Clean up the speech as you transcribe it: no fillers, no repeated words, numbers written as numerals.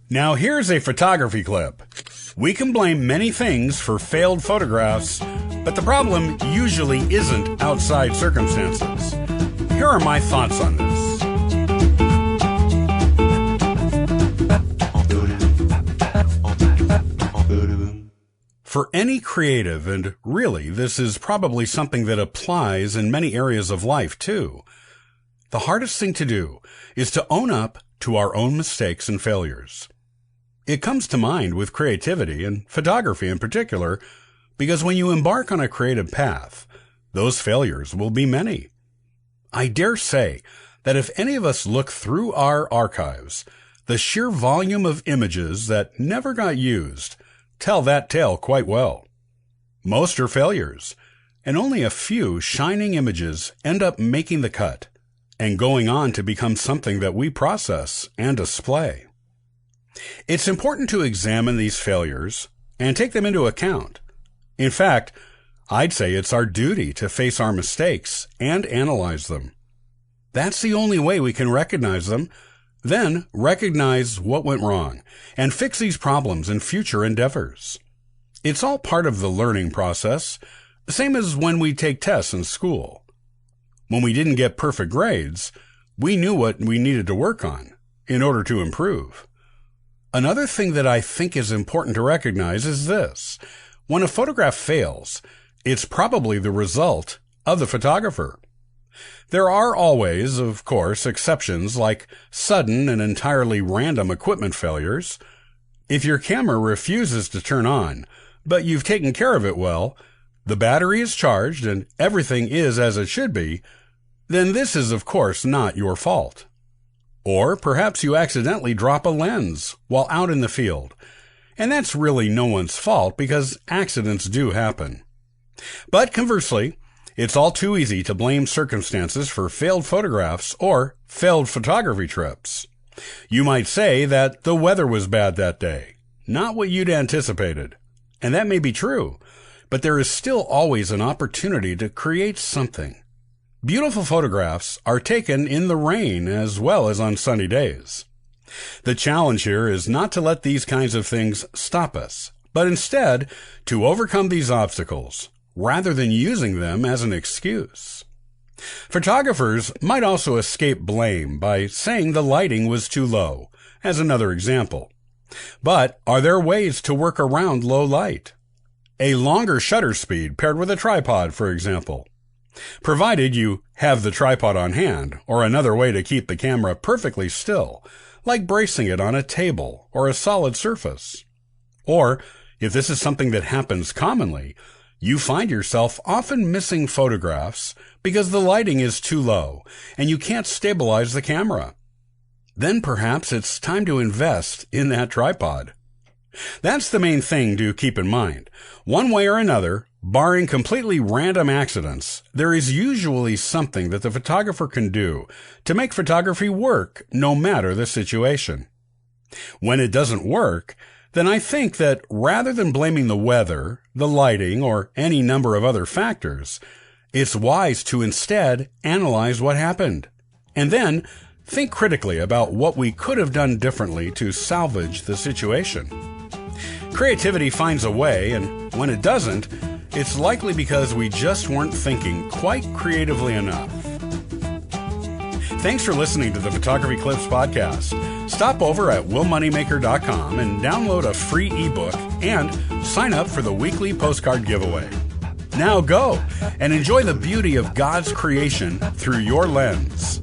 Now here's a photography clip. We can blame many things for failed photographs, but the problem usually isn't outside circumstances. Here are my thoughts on this. For any creative, and really this is probably something that applies in many areas of life too, the hardest thing to do is to own up to our own mistakes and failures. It comes to mind with creativity, and photography in particular, because when you embark on a creative path, those failures will be many. I dare say that if any of us look through our archives, the sheer volume of images that never got used tell that tale quite well. Most are failures, and only a few shining images end up making the cut and going on to become something that we process and display. It's important to examine these failures and take them into account. In fact, I'd say it's our duty to face our mistakes and analyze them. That's the only way we can recognize them, then recognize what went wrong and fix these problems in future endeavors. It's all part of the learning process, same as when we take tests in school. When we didn't get perfect grades, we knew what we needed to work on in order to improve. Another thing that I think is important to recognize is this. When a photograph fails, it's probably the result of the photographer. There are always, of course, exceptions like sudden and entirely random equipment failures. If your camera refuses to turn on, but you've taken care of it well, the battery is charged and everything is as it should be, then this is of course not your fault. Or perhaps you accidentally drop a lens while out in the field, and that's really no one's fault because accidents do happen. But conversely, it's all too easy to blame circumstances for failed photographs or failed photography trips. You might say that the weather was bad that day, not what you'd anticipated. And that may be true, but there is still always an opportunity to create something. Beautiful photographs are taken in the rain as well as on sunny days. The challenge here is not to let these kinds of things stop us, but instead to overcome these obstacles, rather than using them as an excuse. Photographers might also escape blame by saying the lighting was too low, as another example. But are there ways to work around low light? A longer shutter speed paired with a tripod, for example. Provided you have the tripod on hand, or another way to keep the camera perfectly still, like bracing it on a table or a solid surface. Or, if this is something that happens commonly, you find yourself often missing photographs because the lighting is too low and you can't stabilize the camera. Then perhaps it's time to invest in that tripod. That's the main thing to keep in mind. One way or another, barring completely random accidents, there is usually something that the photographer can do to make photography work no matter the situation. When it doesn't work, then I think that rather than blaming the weather, the lighting, or any number of other factors, it's wise to instead analyze what happened, and then think critically about what we could have done differently to salvage the situation. Creativity finds a way, and when it doesn't, it's likely because we just weren't thinking quite creatively enough. Thanks for listening to the Photography Clips podcast. Stop over at willmoneymaker.com and download a free ebook and sign up for the weekly postcard giveaway. Now go and enjoy the beauty of God's creation through your lens.